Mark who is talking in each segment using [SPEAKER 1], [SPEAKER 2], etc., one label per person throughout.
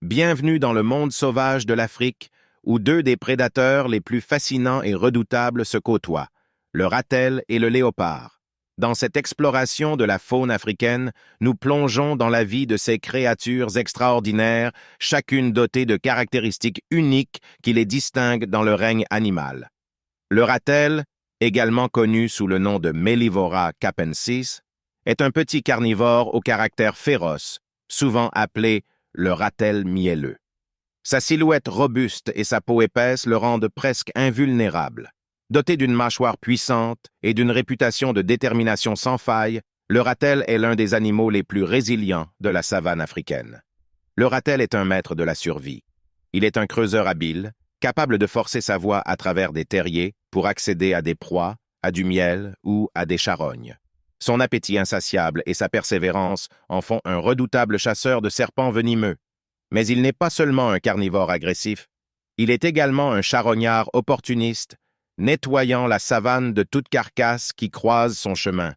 [SPEAKER 1] Bienvenue dans le monde sauvage de l'Afrique, où deux des prédateurs les plus fascinants et redoutables se côtoient, le ratel et le léopard. Dans cette exploration de la faune africaine, nous plongeons dans la vie de ces créatures extraordinaires, chacune dotée de caractéristiques uniques qui les distinguent dans le règne animal. Le ratel, également connu sous le nom de Mellivora capensis, est un petit carnivore au caractère féroce, souvent appelé le ratel mielleux. Sa silhouette robuste et sa peau épaisse le rendent presque invulnérable. Doté d'une mâchoire puissante et d'une réputation de détermination sans faille, le ratel est l'un des animaux les plus résilients de la savane africaine. Le ratel est un maître de la survie. Il est un creuseur habile, capable de forcer sa voie à travers des terriers pour accéder à des proies, à du miel ou à des charognes. Son appétit insatiable et sa persévérance en font un redoutable chasseur de serpents venimeux. Mais il n'est pas seulement un carnivore agressif, il est également un charognard opportuniste, nettoyant la savane de toute carcasse qui croise son chemin.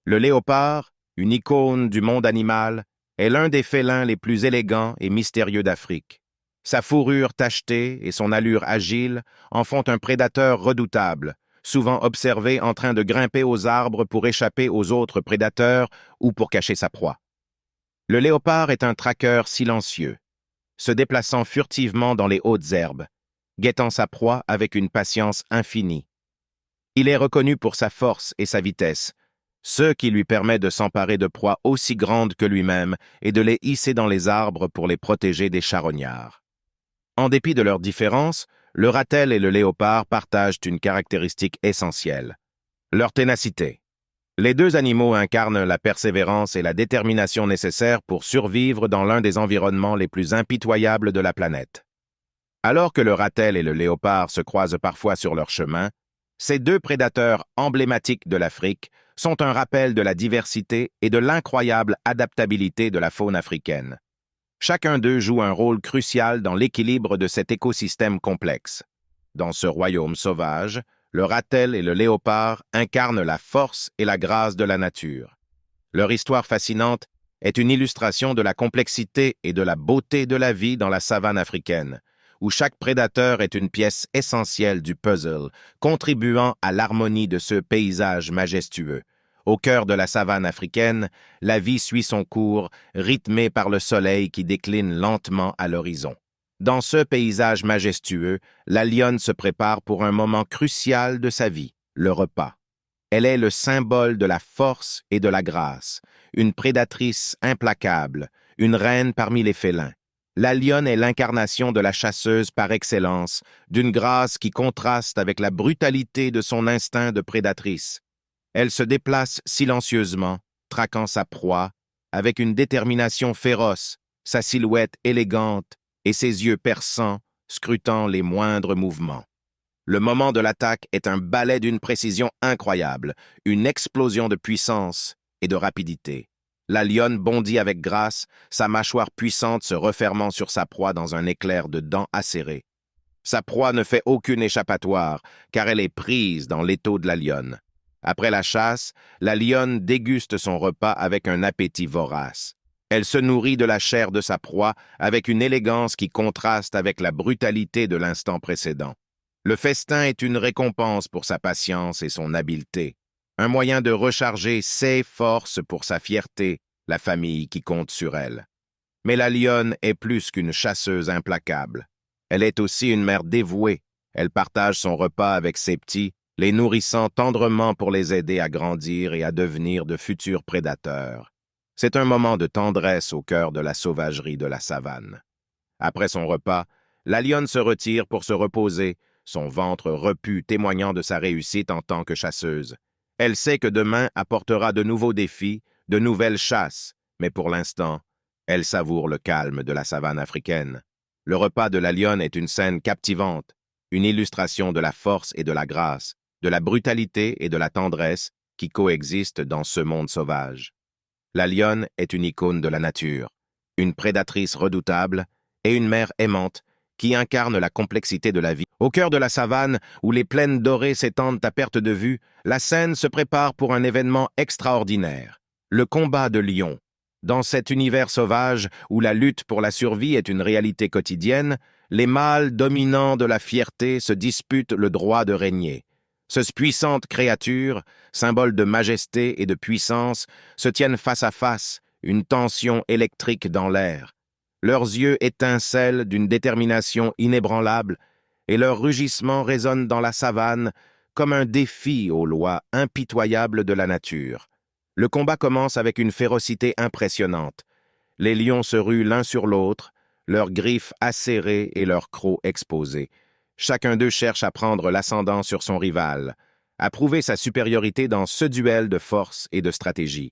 [SPEAKER 1] Le léopard, une icône du monde animal, est l'un des félins les plus élégants et mystérieux d'Afrique. Sa fourrure tachetée et son allure agile en font un prédateur redoutable, souvent observé en train de grimper aux arbres pour échapper aux autres prédateurs ou pour cacher sa proie. Le léopard est un traqueur silencieux, se déplaçant furtivement dans les hautes herbes, guettant sa proie avec une patience infinie. Il est reconnu pour sa force et sa vitesse, ce qui lui permet de s'emparer de proies aussi grandes que lui-même et de les hisser dans les arbres pour les protéger des charognards. En dépit de leurs différences, le ratel et le léopard partagent une caractéristique essentielle, leur ténacité. Les deux animaux incarnent la persévérance et la détermination nécessaires pour survivre dans l'un des environnements les plus impitoyables de la planète. Alors que le ratel et le léopard se croisent parfois sur leur chemin, ces deux prédateurs emblématiques de l'Afrique sont un rappel de la diversité et de l'incroyable adaptabilité de la faune africaine. Chacun d'eux joue un rôle crucial dans l'équilibre de cet écosystème complexe. Dans ce royaume sauvage, le ratel et le léopard incarnent la force et la grâce de la nature. Leur histoire fascinante est une illustration de la complexité et de la beauté de la vie dans la savane africaine, où chaque prédateur est une pièce essentielle du puzzle, contribuant à l'harmonie de ce paysage majestueux. Au cœur de la savane africaine, la vie suit son cours, rythmée par le soleil qui décline lentement à l'horizon. Dans ce paysage majestueux, la lionne se prépare pour un moment crucial de sa vie, le repas. Elle est le symbole de la force et de la grâce, une prédatrice implacable, une reine parmi les félins. La lionne est l'incarnation de la chasseuse par excellence, d'une grâce qui contraste avec la brutalité de son instinct de prédatrice. Elle se déplace silencieusement, traquant sa proie, avec une détermination féroce, sa silhouette élégante et ses yeux perçants, scrutant les moindres mouvements. Le moment de l'attaque est un ballet d'une précision incroyable, une explosion de puissance et de rapidité. La lionne bondit avec grâce, sa mâchoire puissante se refermant sur sa proie dans un éclair de dents acérées. Sa proie ne fait aucune échappatoire, car elle est prise dans l'étau de la lionne. Après la chasse, la lionne déguste son repas avec un appétit vorace. Elle se nourrit de la chair de sa proie avec une élégance qui contraste avec la brutalité de l'instant précédent. Le festin est une récompense pour sa patience et son habileté, un moyen de recharger ses forces pour sa fierté, la famille qui compte sur elle. Mais la lionne est plus qu'une chasseuse implacable. Elle est aussi une mère dévouée. Elle partage son repas avec ses petits, les nourrissant tendrement pour les aider à grandir et à devenir de futurs prédateurs. C'est un moment de tendresse au cœur de la sauvagerie de la savane. Après son repas, la lionne se retire pour se reposer, son ventre repu témoignant de sa réussite en tant que chasseuse. Elle sait que demain apportera de nouveaux défis, de nouvelles chasses, mais pour l'instant, elle savoure le calme de la savane africaine. Le repas de la lionne est une scène captivante, une illustration de la force et de la grâce, de la brutalité et de la tendresse qui coexistent dans ce monde sauvage. La lionne est une icône de la nature, une prédatrice redoutable et une mère aimante qui incarne la complexité de la vie. Au cœur de la savane, où les plaines dorées s'étendent à perte de vue, la scène se prépare pour un événement extraordinaire, le combat de lions. Dans cet univers sauvage où la lutte pour la survie est une réalité quotidienne, les mâles dominants de la fierté se disputent le droit de régner. Ces puissantes créatures, symboles de majesté et de puissance, se tiennent face à face, une tension électrique dans l'air. Leurs yeux étincellent d'une détermination inébranlable, et leurs rugissements résonnent dans la savane comme un défi aux lois impitoyables de la nature. Le combat commence avec une férocité impressionnante. Les lions se ruent l'un sur l'autre, leurs griffes acérées et leurs crocs exposés. Chacun d'eux cherche à prendre l'ascendant sur son rival, à prouver sa supériorité dans ce duel de force et de stratégie.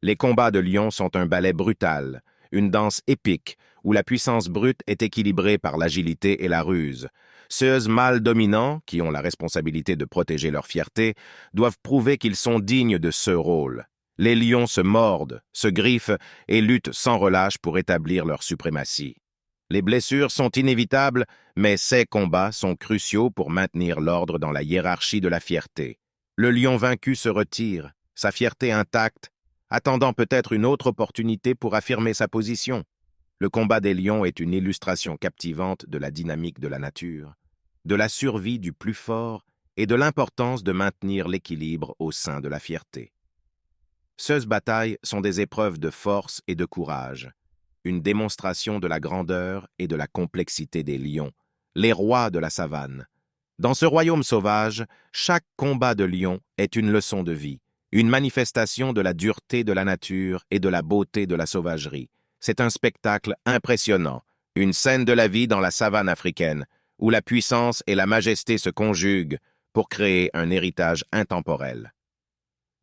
[SPEAKER 1] Les combats de lions sont un ballet brutal, une danse épique, où la puissance brute est équilibrée par l'agilité et la ruse. Ceux mâles dominants, qui ont la responsabilité de protéger leur fierté, doivent prouver qu'ils sont dignes de ce rôle. Les lions se mordent, se griffent et luttent sans relâche pour établir leur suprématie. Les blessures sont inévitables, mais ces combats sont cruciaux pour maintenir l'ordre dans la hiérarchie de la fierté. Le lion vaincu se retire, sa fierté intacte, attendant peut-être une autre opportunité pour affirmer sa position. Le combat des lions est une illustration captivante de la dynamique de la nature, de la survie du plus fort et de l'importance de maintenir l'équilibre au sein de la fierté. Ces batailles sont des épreuves de force et de courage, une démonstration de la grandeur et de la complexité des lions, les rois de la savane. Dans ce royaume sauvage, chaque combat de lion est une leçon de vie, une manifestation de la dureté de la nature et de la beauté de la sauvagerie. C'est un spectacle impressionnant, une scène de la vie dans la savane africaine, où la puissance et la majesté se conjuguent pour créer un héritage intemporel.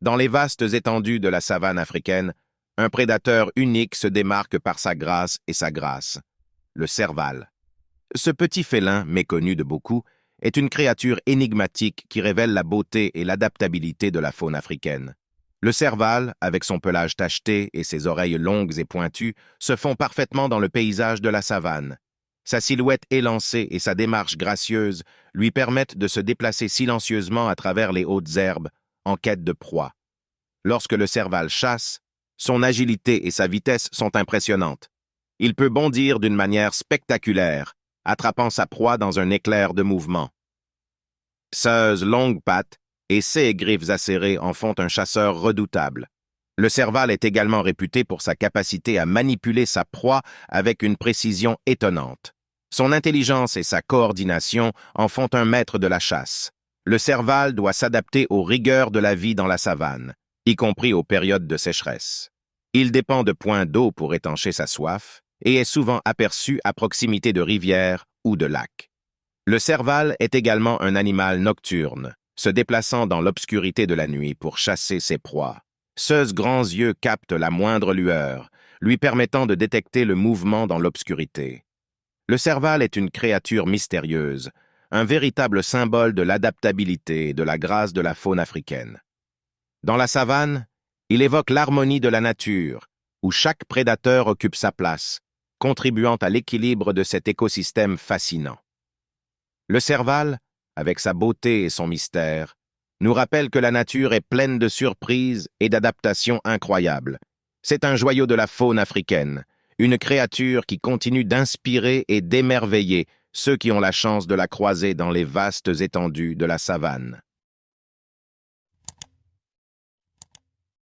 [SPEAKER 1] Dans les vastes étendues de la savane africaine, un prédateur unique se démarque par sa grâce et sa grâce, le serval. Ce petit félin, méconnu de beaucoup, est une créature énigmatique qui révèle la beauté et l'adaptabilité de la faune africaine. Le serval, avec son pelage tacheté et ses oreilles longues et pointues, se fond parfaitement dans le paysage de la savane. Sa silhouette élancée et sa démarche gracieuse lui permettent de se déplacer silencieusement à travers les hautes herbes, en quête de proie. Lorsque le serval chasse, son agilité et sa vitesse sont impressionnantes. Il peut bondir d'une manière spectaculaire, attrapant sa proie dans un éclair de mouvement. Ses longues pattes et ses griffes acérées en font un chasseur redoutable. Le serval est également réputé pour sa capacité à manipuler sa proie avec une précision étonnante. Son intelligence et sa coordination en font un maître de la chasse. Le serval doit s'adapter aux rigueurs de la vie dans la savane, y compris aux périodes de sécheresse. Il dépend de points d'eau pour étancher sa soif et est souvent aperçu à proximité de rivières ou de lacs. Le serval est également un animal nocturne, se déplaçant dans l'obscurité de la nuit pour chasser ses proies. Ses grands yeux captent la moindre lueur, lui permettant de détecter le mouvement dans l'obscurité. Le serval est une créature mystérieuse, un véritable symbole de l'adaptabilité et de la grâce de la faune africaine. Dans la savane, il évoque l'harmonie de la nature, où chaque prédateur occupe sa place, contribuant à l'équilibre de cet écosystème fascinant. Le serval, avec sa beauté et son mystère, nous rappelle que la nature est pleine de surprises et d'adaptations incroyables. C'est un joyau de la faune africaine, une créature qui continue d'inspirer et d'émerveiller ceux qui ont la chance de la croiser dans les vastes étendues de la savane.